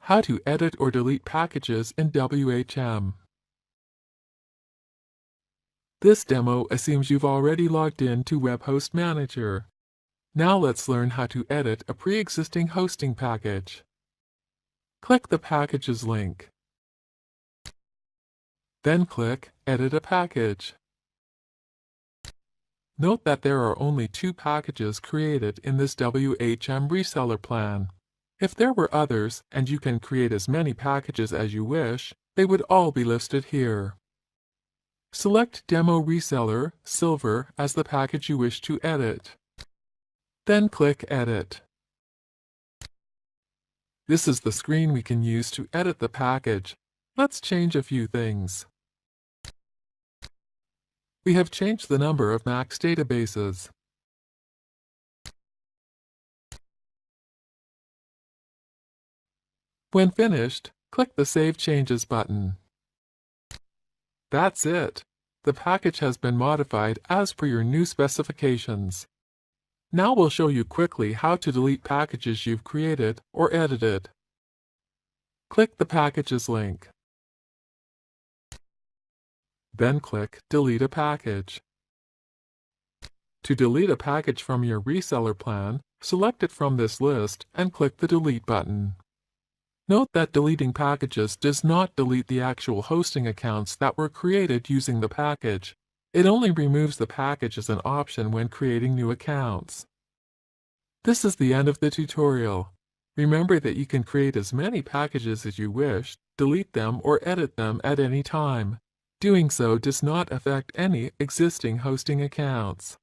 How to edit or delete packages in WHM. This demo assumes you've already logged in to WebHost Manager. Now let's learn how to edit a pre-existing hosting package. Click the Packages link. Then click Edit a Package. Note that there are only 2 packages created in this WHM reseller plan. If there were others, and you can create as many packages as you wish, they would all be listed here. Select Demo Reseller Silver as the package you wish to edit. Then click Edit. This is the screen we can use to edit the package. Let's change a few things. We have changed the number of max databases. When finished, click the Save Changes button. That's it. The package has been modified as per your new specifications. Now we'll show you quickly how to delete packages you've created or edited. Click the Packages link. Then click Delete a Package. To delete a package from your reseller plan, select it from this list and click the Delete button. Note that deleting packages does not delete the actual hosting accounts that were created using the package. It only removes the package as an option when creating new accounts. This is the end of the tutorial. Remember that you can create as many packages as you wish, delete them or edit them at any time. Doing so does not affect any existing hosting accounts.